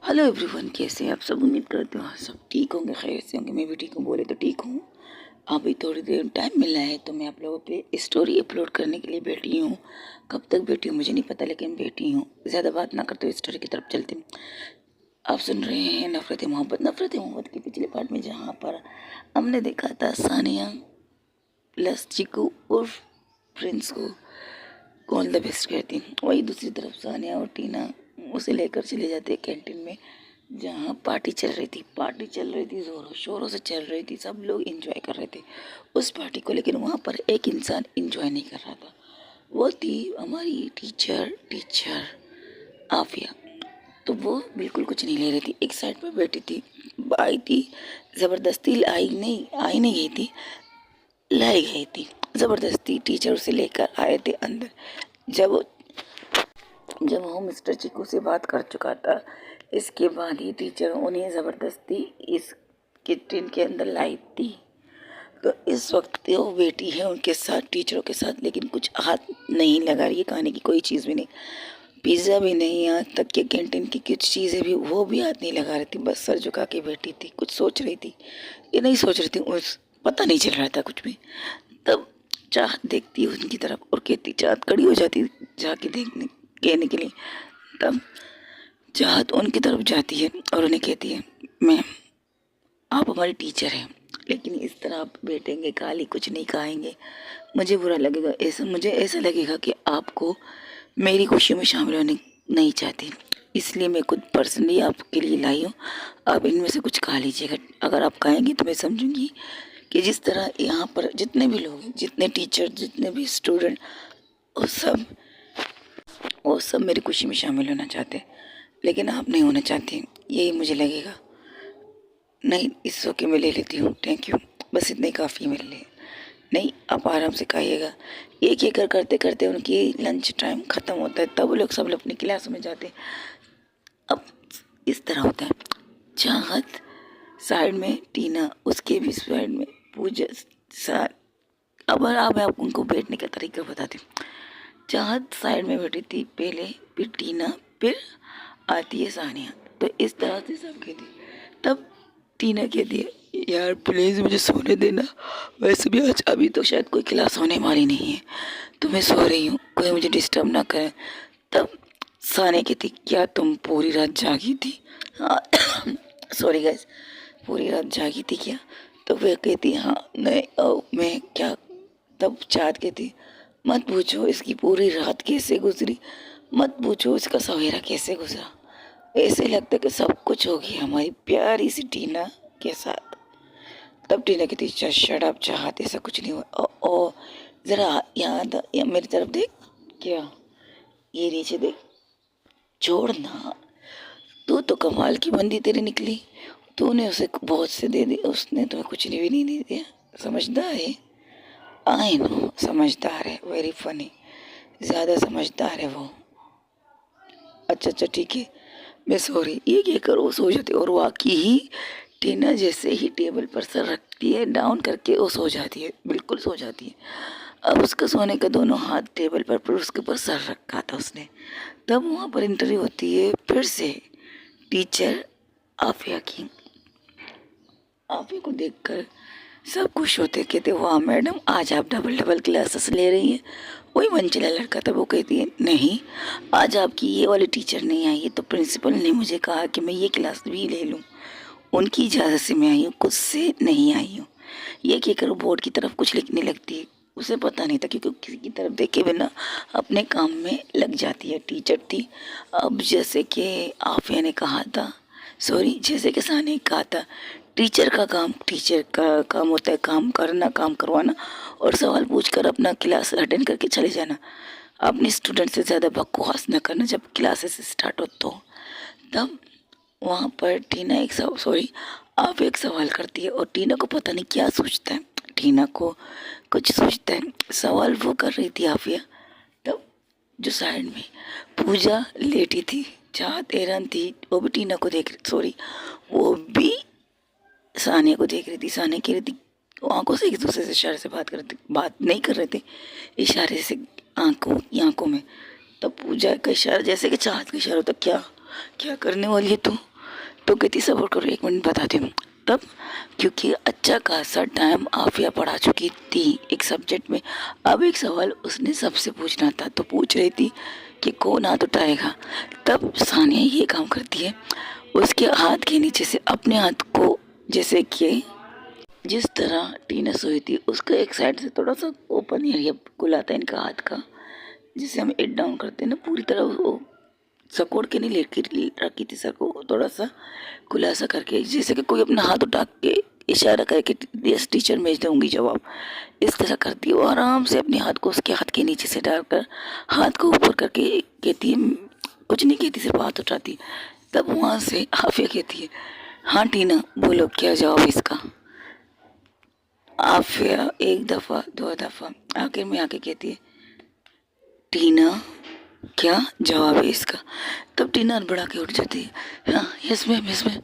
Hello everyone, कैसे हैं आप सब। उम्मीद करते हो सब ठीक होंगे, खैर से होंगे। मैं भी ठीक हूँ, बोले तो ठीक हूँ। अभी थोड़ी देर टाइम मिला है तो मैं आप लोगों पे स्टोरी अपलोड करने के लिए बैठी हूँ। कब तक बैठी हूँ मुझे नहीं पता, लेकिन बैठी हूँ। ज़्यादा बात ना करते हुए स्टोरी की तरफ चलते हैं। आप सुन रहे हैं नफ़रत मोहब्बत। नफ़रत मोहब्बत के पिछले पार्ट में जहाँ पर हमने देखा था सानिया प्लस चिकू और प्रिंस को ऑल द बेस्ट कहती, वही दूसरी तरफ सानिया और टीना उसे लेकर चले जाते कैंटीन में, जहाँ पार्टी चल रही थी। पार्टी चल रही थी, ज़ोरों शोरों से चल रही थी, सब लोग एंजॉय कर रहे थे उस पार्टी को। लेकिन वहाँ पर एक इंसान एंजॉय नहीं कर रहा था, वो थी हमारी टीचर आफिया। तो वो बिल्कुल कुछ नहीं ले रही थी, एक साइड पर बैठी थी। आई थी ज़बरदस्ती, आई नहीं गई थी, लाई गई थी ज़बरदस्ती। टीचर उसे लेकर आए थे अंदर। जब जब वो मिस्टर चिकू से बात कर चुका था, इसके बाद ही टीचर उन्हें ज़बरदस्ती इस किचन के अंदर लाई थी। तो इस वक्त वो बेटी है उनके साथ, टीचरों के साथ, लेकिन कुछ हाथ नहीं लगा रही है, खाने की कोई चीज़ भी नहीं, पिज़्ज़ा भी नहीं, यहाँ तक कि कैंटीन की कुछ चीज़ें भी वो भी हाथ नहीं लगा रही थी। बस सर झुका के बैठी थी, कुछ सोच रही थी, ये नहीं सोच रही थी, उस पता नहीं चल रहा था कुछ भी। तब चाहत देखती है उनकी तरफ और कहती, चाहत खड़ी हो जाती जाके देखने कहने के लिए। तब चाहत उनकी तरफ जाती है और उन्हें कहती है, मैम आप हमारी टीचर हैं, लेकिन इस तरह आप बैठेंगे खाली कुछ नहीं खाएंगे, मुझे बुरा लगेगा। मुझे ऐसा लगेगा कि आपको मेरी खुशी में शामिल होने नहीं चाहती, इसलिए मैं खुद पर्सनली आपके लिए लाई हूँ। आप इनमें से कुछ खा लीजिएगा, अगर आप खाएंगे तो मैं समझूंगी कि जिस तरह यहाँ पर जितने भी लोग हैं, जितने टीचर, जितने भी स्टूडेंट, वो सब मेरी खुशी में शामिल होना चाहते हैं, लेकिन आप नहीं होना चाहते, यही मुझे लगेगा। नहीं, इस वक्त मैं ले लेती हूँ, थैंक यू, बस इतना ही काफ़ी है मेरे लिए। नहीं, आप आराम से खाइएगा। एक एक कर करते करते उनकी लंच टाइम ख़त्म होता है, तब वो लोग सब लोग अपनी क्लास में जाते हैं। अब इस तरह होता है, चाहत साइड में, टीना उसके भी साइड में, पूजा सा। अब मैं आपको उनको बैठने का तरीका बताती हूँ। चाहत साइड में बैठी थी पहले, फिर टीना, फिर आती है सानिया। तो इस तरह से सब कहती। तब टीना कहती है, यार प्लीज़ मुझे सोने देना, वैसे भी आज अभी तो शायद कोई क्लास होने वाली नहीं है, तो मैं सो रही हूँ, कोई मुझे डिस्टर्ब ना करे। तब सानिया कहती, क्या तुम पूरी रात जागी थी? हाँ सॉरी गाइस, पूरी रात जागी थी क्या? तो वह कहती, हाँ नहीं, मैं क्या। तब चाँद कहती, मत पूछो इसकी पूरी रात कैसे गुजरी, मत पूछो इसका सवेरा कैसे गुजरा, ऐसे लगता कि सब कुछ हो गया हमारी प्यारी सी टीना के साथ। तब टीना कहती, शट अप चाहत, ऐसा कुछ नहीं हुआ। ओ ज़रा याद या मेरी तरफ देख, क्या ये नीचे देख, छोड़ ना, तू तो कमाल की बंदी तेरी निकली, तूने उसे बहुत से दे दी, उसने तुम्हें कुछ भी नहीं दिया। समझदार है, आई नो समझदार है, वेरी फनी, ज़्यादा समझदार है वो। अच्छा अच्छा ठीक है, मैं सॉरी, ये कहकर वो सो जाती है। और वाकई ही टीना जैसे ही टेबल पर सर रखती है डाउन करके, वो सो जाती है, बिल्कुल सो जाती है। अब उसका सोने का दोनों हाथ टेबल पर उसके ऊपर सर रखा था उसने। तब वहाँ पर इंटरव्यू होती है फिर से टीचर आफिया की। आफिया को देखकर सब खुश होते, कहते, वाह मैडम आज आप डबल डबल क्लासेस ले रही हैं। वही मंजिला लड़का था, वो कहती है, नहीं आज आपकी ये वाली टीचर नहीं आई है, तो प्रिंसिपल ने मुझे कहा कि मैं ये क्लास भी ले लूँ, उनकी इजाज़त से मैं आई हूँ, खुद से नहीं आई हूँ। ये कहकर वो बोर्ड की तरफ कुछ लिखने लगती है। उसे पता नहीं था, क्योंकि किसी की तरफ देखे बिना अपने काम में लग जाती है, टीचर थी। अब जैसे कि आफिया ने कहा था, सॉरी जैसे कि सानी ने कहा था, टीचर का काम होता है काम करना, काम करवाना और सवाल पूछकर अपना क्लास अटेंड करके चले जाना। अपने स्टूडेंट से ज़्यादा बकवास न करना जब क्लासेस स्टार्ट हो तो। तब वहाँ पर टीना आप एक सवाल करती है और टीना को पता नहीं क्या सोचता है, टीना को कुछ सोचता है, सवाल वो कर रही थी आफिया। तब जो साइड में पूजा लेटी थी, चाहत हैरान थी, वो भी टीना को देख रही, वो भी सानिया को देख रही थी। सानिया कह रही थी, आंखों से एक दूसरे से इशारे से बात नहीं कर रहे थे, इशारे से आंखों में। तब पूजा का इशारा जैसे कि चाहत का इशारा होता, क्या क्या करने वाली है तू? तो कहती सब्र करो, 1 मिनट बताती हूँ। तब क्योंकि अच्छा खासा टाइम आफिया पढ़ा चुकी थी एक सब्जेक्ट में, अब एक सवाल उसने सबसे पूछना था, तो पूछ रही थी कि कौन हाथ उठाएगा। तब सानिया ये काम करती है, उसके हाथ के नीचे से अपने हाथ को, जैसे कि जिस तरह टीना सोई थी उसका एक साइड से थोड़ा सा ओपन एरिया खुला था इनका हाथ का, जिसे हम एट डाउन करते हैं ना, पूरी तरह वो सकोड़ के नहीं लेट के रखी थी सर को, थोड़ा सा खुलासा करके, जैसे कि कोई अपना हाथ उठा के इशारा करके यस टीचर भेज दूंगी जवाब, इस तरह करती है। वो आराम से अपने हाथ को उसके हाथ के नीचे से डालकर हाथ को ऊपर करके कहती है, कुछ नहीं कहती, सिर्फ हाथ उठाती। तब वहाँ से आफिया कहती है, हाँ टीना बोलो क्या जवाब इसका। आफिया 1 दफ़ा 2 दफ़ा आखिर में आके कहती है, टीना क्या जवाब है इसका। तब टीना हड़बड़ा के उठ जाती है, हाँ यस मैम यस मैम।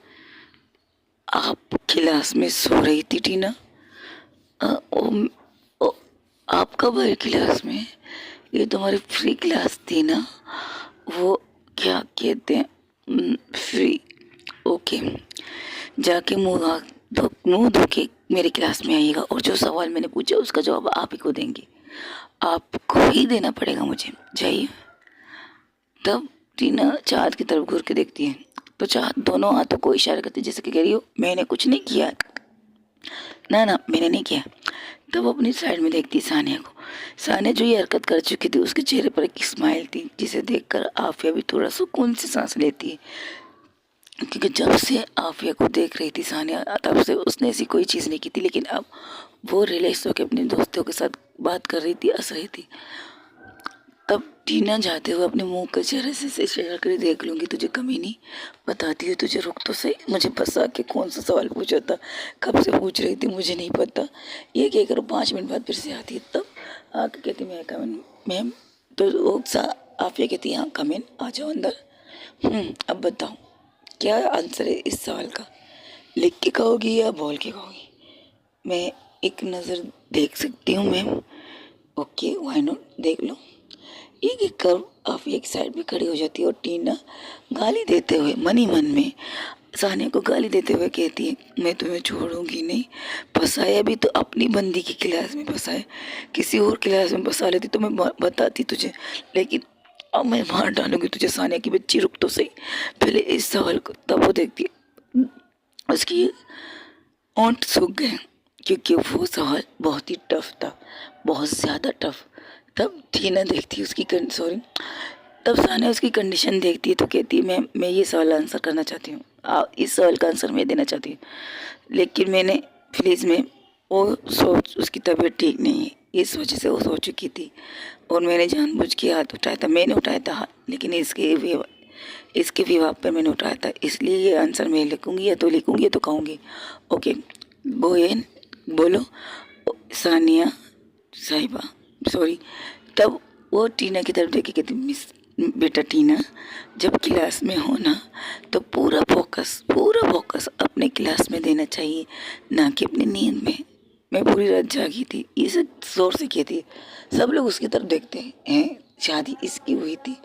आप क्लास में सो रही थी टीना? ओ, ओ, आप कब आए क्लास में? ये तुम्हारी फ्री क्लास थी ना, वो क्या कहते हैं फ्री, ओके। जाके मुंह धो के मेरी क्लास में आइएगा, और जो सवाल मैंने पूछा उसका जवाब आप ही को देंगे, आपको ही देना पड़ेगा मुझे, जाइए। तब टीना चाँद की तरफ घूर के देखती है, तो चाँद दोनों हाथों को इशारा करती है, जैसे कि कह रही हो मैंने कुछ नहीं किया, ना ना मैंने नहीं किया। तब अपनी साइड में देखती है सानिया को। सानिया जो ये हरकत कर चुकी थी, उसके चेहरे पर एक स्माइल थी, जिसे देखकर आफिया भी थोड़ा सुकून से सांस लेती है, क्योंकि जब से आफिया को देख रही थी सानिया, तब से उसने ऐसी कोई चीज़ नहीं की थी, लेकिन अब वो रिलैक्स होकर अपने दोस्तों के साथ बात कर रही थी, हंस रही थी। तब टीना जाते हुए अपने मुंह के चेहरे से शेयर कर, देख लूँगी तुझे कमी नहीं, बताती है तुझे, रुक तो सही, मुझे फंसा के कौन सा सवाल पूछा था, कब से पूछ रही थी मुझे नहीं पता, ये क्या करो। 5 मिनट बाद फिर से आती है, तब आके कहती मैं कमिन मैम, तो वो आफिया कहती है हाँ कमिन, आ जाओ अंदर। अब बताओ क्या आंसर है इस सवाल का, लिख के कहोगी या बोल के कहोगी? मैं एक नज़र देख सकती हूँ मैम? ओके व्हाई नॉट, देख लो। एक एक कर आप एक साइड पे खड़ी हो जाती है, और टीना गाली देते हुए मन ही मन में सानिया को गाली देते हुए कहती है, मैं तुम्हें छोड़ूंगी नहीं, फंसाया भी तो अपनी बंदी की क्लास में फंसाए, किसी और क्लास में फंसा लेती तो मैं बताती तुझे, लेकिन अब मैं मार डालूंगी तुझे। सानिया की बच्ची रुक तो सही, पहले इस सवाल को। तब वो देखती है उसकी होंठ सूख गए, क्योंकि वो सवाल बहुत ही टफ था, बहुत ज़्यादा टफ। तब टीना देखती है उसकी सॉरी, तब सानिया उसकी कंडीशन देखती है, तो कहती है मैं ये सवाल आंसर करना चाहती हूँ, इस सवाल का आंसर मैं देना चाहती हूँ, लेकिन मैंने प्लीज़ में वो सोच, उसकी तबीयत ठीक नहीं है, इस वजह से वो सो चुकी थी, और मैंने जानबूझ के हाथ उठाया था, मैंने उठाया था हाथ, लेकिन इसके विभाग पर मैंने उठाया था, इसलिए ये आंसर मैं लिखूँगी या तो लिखूँगी या तो कहूँगी। ओके बोएन बोलो सानिया साहिबा, सॉरी। तब वो टीना की तरफ देखे कहती, मिस बेटा टीना, जब क्लास में हो ना तो पूरा फोकस अपने क्लास में देना चाहिए, ना कि अपनी नींद में। मैं पूरी रात जागी थी, ये सब जोर से की थी, सब लोग उसकी तरफ देखते हैं, शादी इसकी हुई थी,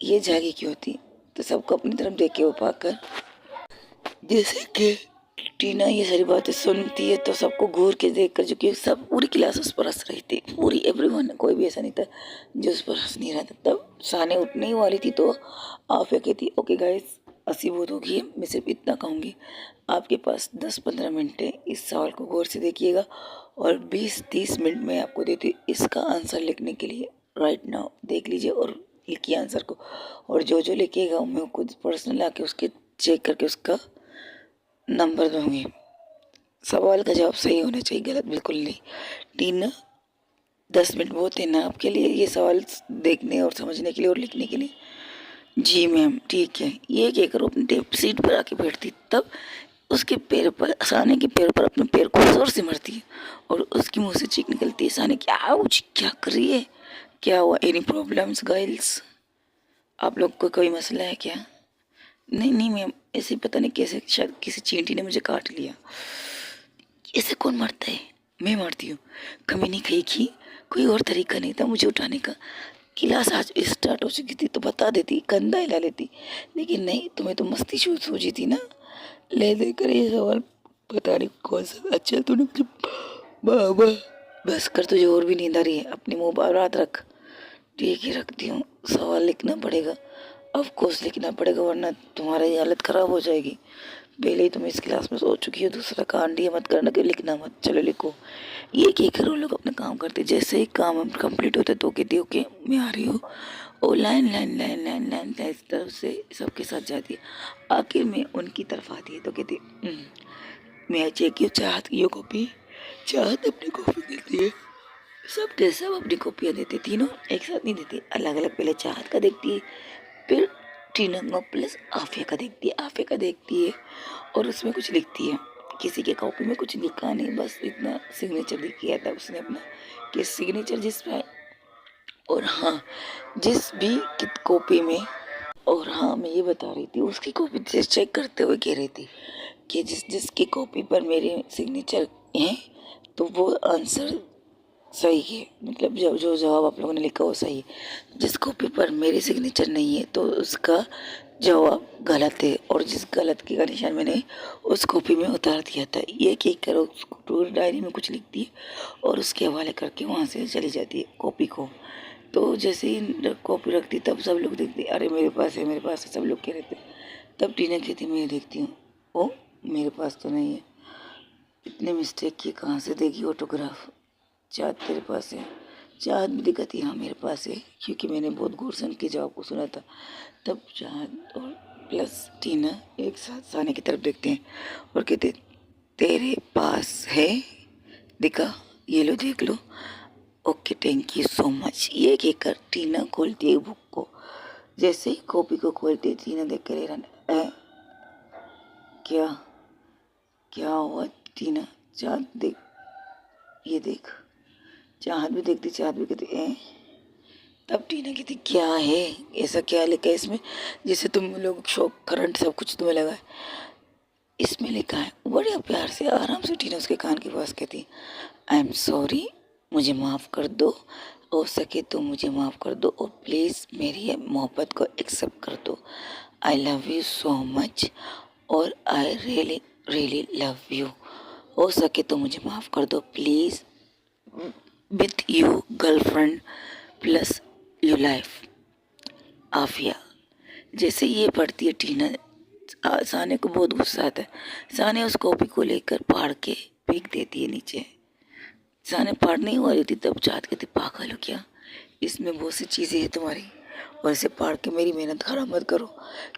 ये जागी क्यों थी, तो सबको अपनी तरफ देख के वो पाकर, जैसे कि टीना ये सारी बातें सुनती है, तो सबको घूर के देख कर, जो कि सब पूरी क्लास उस पर हंस रही थी, पूरी एवरीवन, कोई भी ऐसा नहीं था जो उस पर हंस नहीं रहा था। तब साने उठने ही वाली थी, तो आफिया कहती ओके गाइस, हंसी बहुत होगी, मैं सिर्फ इतना कहूँगी, आपके पास 10-15 मिनट है, इस सवाल को गौर से देखिएगा, और 20-30 मिनट में आपको देती हूँ इसका आंसर लिखने के लिए। राइट नाउ देख लीजिए और लिखिए आंसर को, और जो लिखिएगा मैं खुद पर्सनल आके उसके चेक करके उसका नंबर दूंगी। सवाल का जवाब सही होना चाहिए, गलत बिल्कुल नहीं। टीना 10 मिनट बहुत है ना आपके लिए ये सवाल देखने और समझने के लिए और लिखने के लिए? जी मैम ठीक है। ये क्या करो, अपनी सीट पर आके बैठती, तब उसके पैर पर, साने के पैर पर अपने पैर को जोर से मारती है, और उसकी मुंह से चीख निकलती है, साने क्या कर रही है, क्या हुआ, एनी प्रॉब्लम्स गर्ल्स, आप लोग को कोई मसला है क्या? नहीं नहीं मैम, ऐसे पता नहीं कैसे शायद किसी चींटी ने मुझे काट लिया। ऐसे कौन मारता है? मैं मारती हूँ? कमी नहीं खाई की, कोई और तरीका नहीं था मुझे उठाने का? क्लास आज स्टार्ट हो चुकी थी तो बता देती, कंधा हिला लेती, लेकिन नहीं, तुम्हें तो मस्ती सूझी थी ना, ले देकर ये सवाल। पता नहीं कौन सा। अच्छा तूने मुझे बाबा। बस कर, तुझे और भी नींद आ रही है, अपनी मुंह बाहर हाथ रख। ठीक है रखती हूँ। सवाल लिखना पड़ेगा, ऑफ कोर्स लिखना पड़ेगा, वरना तुम्हारी हालत खराब हो जाएगी। पहले ही तुम इस क्लास में सो चुकी हो, दूसरा कांड ये मत करना कि लिखना मत। चलो लिखो। ये क्या करो, लोग अपना काम करते, जैसे ही काम कंप्लीट होता है तो कहती हो कि मैं आ रही हूँ। ओ line line line line line line इस तरफ से सबके साथ जाती है। आखिर में उनकी तरफ आती है तो कहती मैं चेक की चाहत की कॉपी। चाहत अपनी कॉपी देती है, सबके सब अपनी कॉपियाँ देते, तीनों एक साथ नहीं देती, अलग अलग। पहले चाहत का देखती है, फिर टीना प्लस आफिया का देखती है, आफिया का देखती है और उसमें कुछ लिखती है। किसी के कॉपी में कुछ लिखा नहीं, बस इतना सिग्नेचर लिख किया था उसने अपना, कि सिग्नेचर जिस पे। और हाँ, जिस भी कॉपी में, और हाँ मैं ये बता रही थी, उसकी कॉपी से चेक करते हुए कह रही थी कि जिसकी कॉपी पर मेरे सिग्नेचर हैं तो वो आंसर सही है, मतलब जो जो जवाब आप लोगों ने लिखा वो सही है। जिस कॉपी पर मेरी सिग्नेचर नहीं है तो उसका जवाब गलत है, और जिस गलत की का निशान मैंने उस कॉपी में उतार दिया था। ये क्या करो, उसको पूरी डायरी में कुछ लिखती है और उसके हवाले करके वहाँ से चली जाती है कॉपी को। तो जैसे ही कॉपी रखती तब सब लोग देखते, अरे मेरे पास है, मेरे पास है, सब लोग कह रहे थे। तब टीना कहती मैं देखती हूँ, ओ मेरे पास तो नहीं है। इतने मिस्टेक की कहाँ से देगी ऑटोग्राफ। चाँद तेरे पास है। चाँद भी दिखती हाँ मेरे पास है, क्योंकि मैंने बहुत गौर से उनके जवाब को सुना था। तब चाँद और प्लस टीना एक साथ साने की तरफ देखते हैं और कहते तेरे पास है, दिखा, ये लो देख लो। Okay thank you so much. ये कहकर टीना खोलती है बुक को। जैसे ही कॉपी को खोलती है टीना देख कर हैरान, क्या क्या हुआ टीना? चाँद देख, ये देख। चाहत भी देखती, चाहत भी कहती तब टीना कहती क्या है, ऐसा क्या लिखा है इसमें जिसे तुम लोग शौक करंट सब कुछ तुम्हें लगा है? इसमें लिखा है, बड़े प्यार से आराम से टीना उसके कान के पास कहती आई एम सॉरी, मुझे माफ़ कर दो, हो सके तो मुझे माफ़ कर दो, और प्लीज़ मेरी ये मोहब्बत को एक्सेप्ट कर दो। I love you so much, और I really really love you. हो सके तो मुझे माफ़ कर दो please, with you girlfriend plus you life Afiya. जैसे ये पढ़ती है टीना, साने को बहुत गुस्सा आता है। साने उस कॉपी को लेकर फाड़ के फेंक देती है नीचे। साने फाड़ने ही वाली थी तब चाहत कहती पागल हो क्या, इसमें बहुत सी चीज़ें हैं तुम्हारी, और इसे फाड़ के मेरी मेहनत खराब मत करो।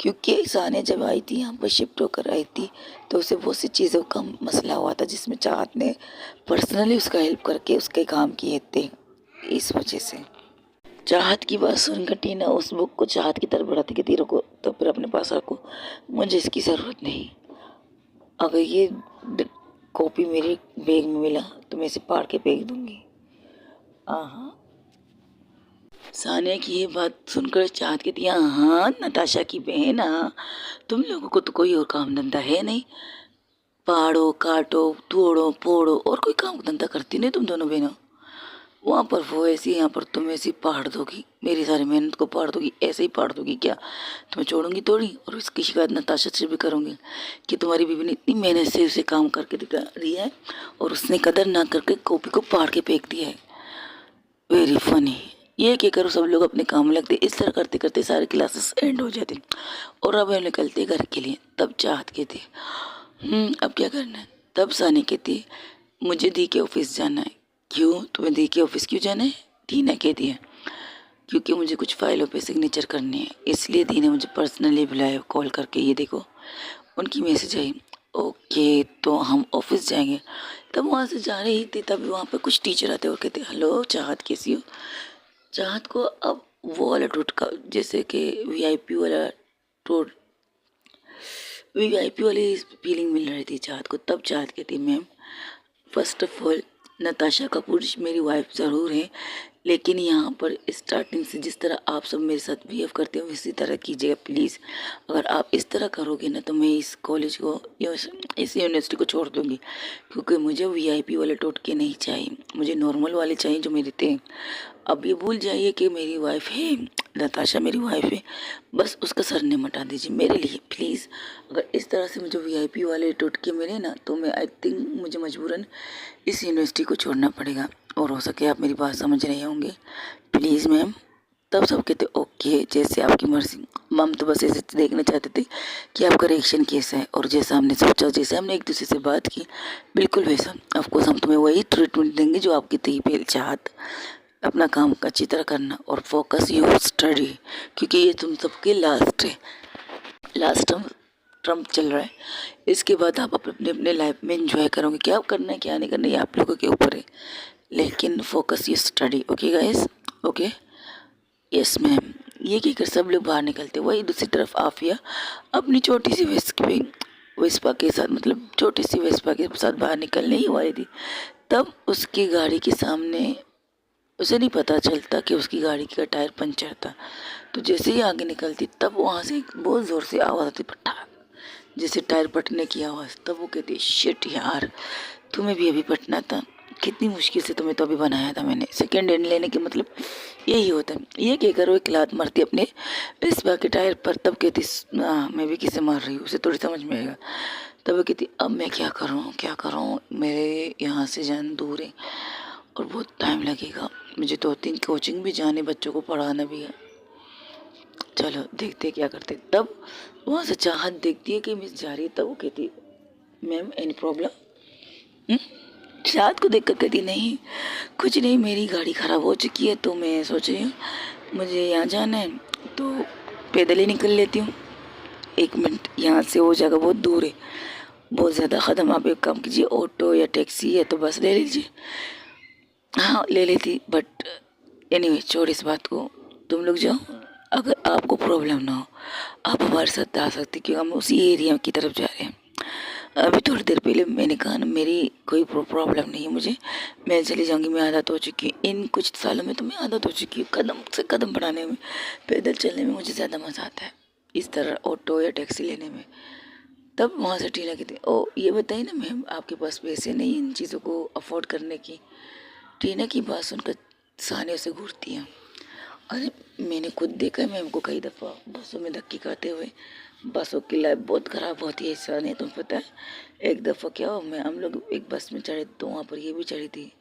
क्योंकि साने जब आई थी यहाँ पर शिफ्ट होकर आई थी तो उसे बहुत सी चीज़ों का मसला हुआ था, जिसमें चाहत ने पर्सनली उसका हेल्प करके उसके काम किए थे। इस वजह से चाहत की बात सुनकर टीना उस बुक को चाहत की तरफ बढ़ाती, कि तीरों को तो फिर अपने पास रखो, मुझे इसकी ज़रूरत नहीं। अगर ये कॉपी मेरे बैग में मिला तो मैं इसे फाड़ के फेंक दूंगी। हाँ, सानिया की ये बात सुनकर चाहत कहती है हाँ नताशा की बहन, हाँ तुम लोगों को तो कोई और काम धंधा है नहीं, पाड़ो काटो तोड़ो फोड़ो, और कोई काम धंधा करती नहीं तुम दोनों बहनों। वहाँ पर वो ऐसी, यहाँ पर तुम ऐसी पहाड़ दोगी, मेरी सारी मेहनत को पहाड़ दोगी, ऐसे ही पहाड़ दोगी क्या? तुम्हें छोड़ूंगी थोड़ी, और इसकी शिकायत नताशा से भी करूँगी कि तुम्हारी बीवी ने इतनी मेहनत से उसे काम करके दिखा दिया है और उसने कदर ना करके कॉपी को फाड़ के फेंक दिया है। Very funny. ये क्या करो, सब लोग अपने काम में लगते, इस तरह करते करते सारे क्लासेस एंड हो जाते और अब हम निकलते घर के लिए। तब चाहत कहती अब क्या करना है? तब सानी कहती मुझे दी के ऑफिस जाना है। क्यों, तुम्हें दी के ऑफिस क्यों जाना है? टीना कहती है क्योंकि मुझे कुछ फाइलों पे सिग्नेचर करने हैं, इसलिए दी ने मुझे पर्सनली बुलाया कॉल करके। ये देखो उनकी मैसेज आई। ओके तो हम ऑफिस जाएंगे। तब वहाँ से जा रही थी तब वहाँ पे कुछ टीचर आते और कहते हेलो चाहत कैसी हो। चाहत को अब वो वाला टोटका, जैसे कि वीआईपी वाला टोट वीआईपी वाली फीलिंग मिल रही थी चाहत को। तब चाहत कहती ma'am first of all Natasha Kapoor मेरी वाइफ ज़रूर है, लेकिन यहाँ पर स्टार्टिंग से जिस तरह आप सब मेरे साथ बिहेव करते हो इसी तरह कीजिएगा प्लीज़। अगर आप इस तरह करोगे ना तो मैं इस कॉलेज को या इस यूनिवर्सिटी को छोड़ दूँगी, क्योंकि मुझे वीआईपी वाले टोटके नहीं चाहिए, मुझे नॉर्मल वाले चाहिए जो मेरे थे। अब ये भूल जाइए कि मेरी वाइफ है, नताशा मेरी वाइफ है, बस उसका सरनेम हटा दीजिए मेरे लिए प्लीज़। अगर इस तरह से मुझे वीआईपी वाले टोटके मिले ना तो मैं आई थिंक मुझे मजबूरन इस यूनिवर्सिटी को छोड़ना पड़ेगा। और हो सके आप मेरी बात समझ रहे होंगे प्लीज़ मैम। तब सब कहते ओके जैसे आपकी मर्ज़ी। हम तो बस ऐसे देखना चाहते थे कि आपका रिएक्शन कैसा है, और जैसा हमने सोचा, जैसे हमने एक दूसरे से बात की बिल्कुल वैसा ऑफकोर्स हम तुम्हें वही ट्रीटमेंट देंगे जो आपकी थी पहले चाहत। अपना काम अच्छी तरह करना और फोकस योर स्टडी, क्योंकि ये तुम सबके लास्ट है, लास्ट टर्म चल रहा है। इसके बाद आप अपने अपने लाइफ में एंजॉय करोगे, क्या करना है क्या नहीं करना ये आप लोगों के ऊपर है, लेकिन focus your study. Okay guys, okay yes ma'am. ये कहकर सब लोग बाहर निकलते, वही दूसरी तरफ आफिया अपनी छोटी सी वेस्पा के साथ, मतलब छोटी सी वेस्पा के साथ बाहर निकलने ही वाली थी। तब उसकी गाड़ी के सामने, उसे नहीं पता चलता कि उसकी गाड़ी का टायर पंचर था, तो जैसे ही आगे निकलती तब वहाँ से एक बहुत ज़ोर से आवाज़ आती, पटाख, जैसे टायर पटने की आवाज़। तब वो कहती शिट यार, तुम्हें भी अभी पटना था, कितनी मुश्किल से तुम्हें तो अभी बनाया था मैंने। सेकेंड हैंड लेने के मतलब यही होता है। ये कहकर वो एक लात मारती अपने वेस्पा के टायर पर। तब कहती मैं भी किसे मार रही हूँ, उसे थोड़ी समझ में आएगा। तब वो कहती अब मैं क्या करूँ क्या करूँ, मेरे यहाँ से जान दूर है और बहुत टाइम लगेगा, मुझे 2-3 कोचिंग भी जाने, बच्चों को पढ़ाना भी है, चलो देखते क्या करते। तब वहाँ से चाहत देखती है कि मिस जा रही है, तब वो कहती मैम एनी प्रॉब्लम। चाहत को देखकर कहती नहीं कुछ नहीं, मेरी गाड़ी ख़राब हो चुकी है तो मैं सोच रही हूँ मुझे यहाँ जाना है तो पैदल ही निकल लेती हूँ। 1 मिनट, यहाँ से वो जगह बहुत दूर है, बहुत ज़्यादा ख़त्म। आप एक काम कीजिए, ऑटो या टैक्सी है तो बस ले लीजिए। हाँ ले लेती, बट एनीवे छोड़ इस बात को, तुम लोग जाओ। अगर आपको प्रॉब्लम ना हो आप हमारे साथ आ सकते, क्योंकि हम उसी एरिया की तरफ जा रहे हैं। अभी थोड़ी देर पहले मैंने कहा ना मेरी कोई प्रॉब्लम नहीं है, मुझे मैं चली जाऊंगी, मैं आदत हो चुकी हूँ इन कुछ सालों में, तो मैं आदत हो चुकी हूँ कदम से कदम बढ़ाने में, पैदल चलने में मुझे ज़्यादा मज़ा आता है इस तरह ऑटो या टैक्सी लेने में। तब वहाँ से टीना कहती ओ ये बताइए ना मैम आपके पास पैसे नहीं इन चीज़ों को अफोर्ड करने की। टीना की बात सुनकर सानिया से घूरती है। अरे मैंने खुद देखा है मैम को कई दफ़ा बसों में धक्के खाते हुए। बसों की लाइफ बहुत ख़राब होती है, ऐसा नहीं तुम्हें पता है। एक दफ़ा क्या हुआ, मैं हम लोग एक बस में चढ़े तो वहाँ पर ये भी चढ़ी थी,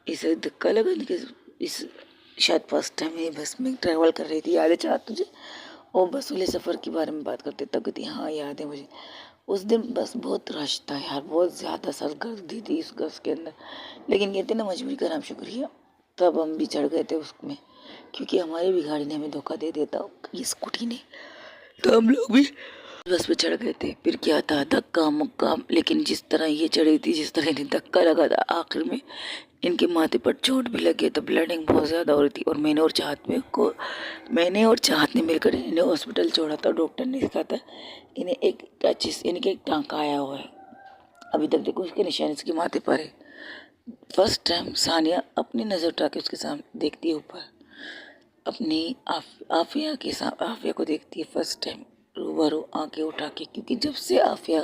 इसे धक्का लगा कि इस शायद फर्स्ट टाइम ये बस में ट्रैवल कर रही थी, याद है चाह तुझे? और बस वाले सफ़र के बारे में बात करते तब कहती हाँ याद है मुझे। उस दिन बस बहुत रश था यार, बहुत ज़्यादा सरगर्दी थी इस बस के अंदर, लेकिन कहते ना मजबूरी का नाम शुक्रिया। तब हम भी चढ़ गए थे उसमें, क्योंकि हमारी भी गाड़ी ने हमें धोखा दे देता ये स्कूटी ने, तो हम लोग भी बस पे चढ़ गए थे। फिर क्या था धक्का मुक्का, लेकिन जिस तरह ये चढ़ी थी, जिस तरह इन्हें धक्का लगा था आखिर में इनके माथे पर चोट भी लगी, तो ब्लडिंग बहुत ज़्यादा हो रही थी। और मैंने और चाहत ने मिलकर इन्हें हॉस्पिटल छोड़ा था। डॉक्टर ने कहा था इन्हें एक टचिस इनके एक टांका आया हुआ है, अभी तक देखो उसके निशान इसके माथे पर है। फर्स्ट टाइम सानिया अपनी नज़र उठा के उसके सामने देखती है ऊपर, अपनी आफिया के साथ आफिया को देखती है फर्स्ट टाइम रूबरू आंखें उठा के, क्योंकि जब से आफिया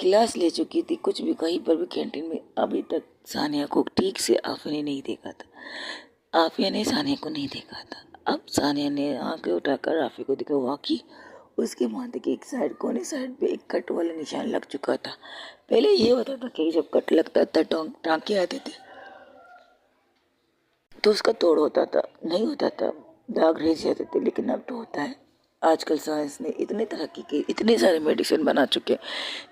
क्लास ले चुकी थी कुछ भी कहीं पर भी कैंटीन में, अभी तक सानिया को ठीक से आफिया ने नहीं देखा था, आफिया ने सानिया को नहीं देखा था। अब सानिया ने आंखें उठाकर आफिया को देखा, वाकई उसके माथे के एक साइड कोने साइड पे एक कट वाला निशान लग चुका था। पहले ये होता था कि जब कट लगता था टांके आते थे तो उसका तोड़ होता था, नहीं होता था, दाग रह जाते थे, लेकिन अब तो होता है। आजकल साइंस ने इतनी तरक्की की, इतने सारे मेडिसिन बना चुके,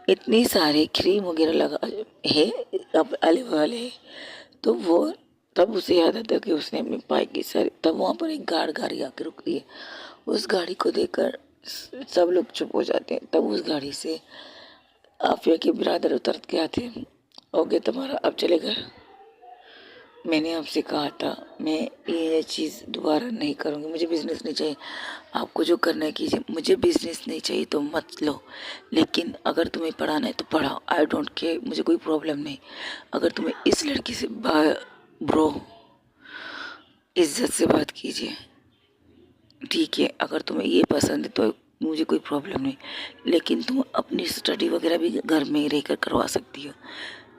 इतनी सारे क्रीम वगैरह लगा है अब आने वाले हैं, तो वो तब उसे याद आता कि उसने अपनी बाइक की सारी, तब वहाँ पर एक गाड़ी आके रुकती है। उस गाड़ी को देखकर सब लोग चुप हो जाते हैं। तब उस गाड़ी से आफिया के बिरादर उतर के आते हैं, ओके तुम्हारा अब चले घर, मैंने आपसे कहा था मैं ये चीज़ दोबारा नहीं करूँगी, मुझे बिज़नेस नहीं चाहिए, आपको जो करना है कीजिए, मुझे बिज़नेस नहीं चाहिए तो मत लो, लेकिन अगर तुम्हें पढ़ाना है तो पढ़ाओ, आई डोंट केयर, मुझे कोई प्रॉब्लम नहीं। अगर तुम्हें इस लड़की से ब्रो इज्जत से बात कीजिए। ठीक है, अगर तुम्हें ये पसंद है तो मुझे कोई प्रॉब्लम नहीं, लेकिन तुम अपनी स्टडी वगैरह भी घर में ही रहकर करवा सकती हो।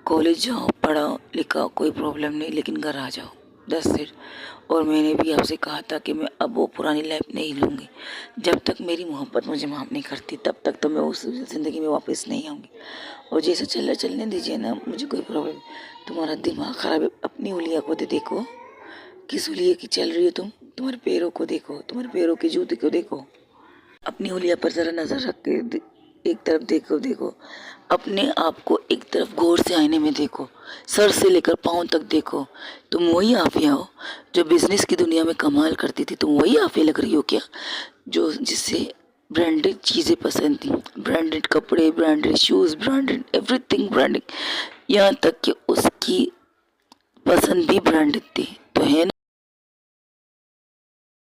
कॉलेज जाओ, पढ़ाओ लिखाओ, कोई प्रॉब्लम नहीं, लेकिन घर आ जाओ, दस इट। और मैंने भी आपसे कहा था कि मैं अब वो पुरानी लाइफ नहीं लूँगी। जब तक मेरी मोहब्बत मुझे माफ़ नहीं करती तब तक तो मैं उस ज़िंदगी में वापस नहीं आऊँगी। और जैसे चल रहा चलने दीजिए ना, मुझे कोई प्रॉब्लम नहीं। तुम्हारा दिमाग ख़राब है, अपनी उंगलियाँ को देखो, किस उंगली की चल रही हो तुम। तुम्हारे पैरों को देखो, तुम्हारे पैरों के जूते को देखो, अपनी उंगलियों पर ज़रा नज़र रख के एक तरफ देखो। अपने आप को एक तरफ गौर से आईने में देखो, सर से लेकर पाँव तक देखो। तुम वही आफिया हो जो बिजनेस की दुनिया में कमाल करती थी। तुम वही आफिया लग रही हो क्या जो जिससे ब्रांडेड चीज़ें पसंद थी, ब्रांडेड कपड़े, branded shoes, branded everything branded, यहाँ तक कि उसकी पसंद भी ब्रांडेड थी। तो है ना।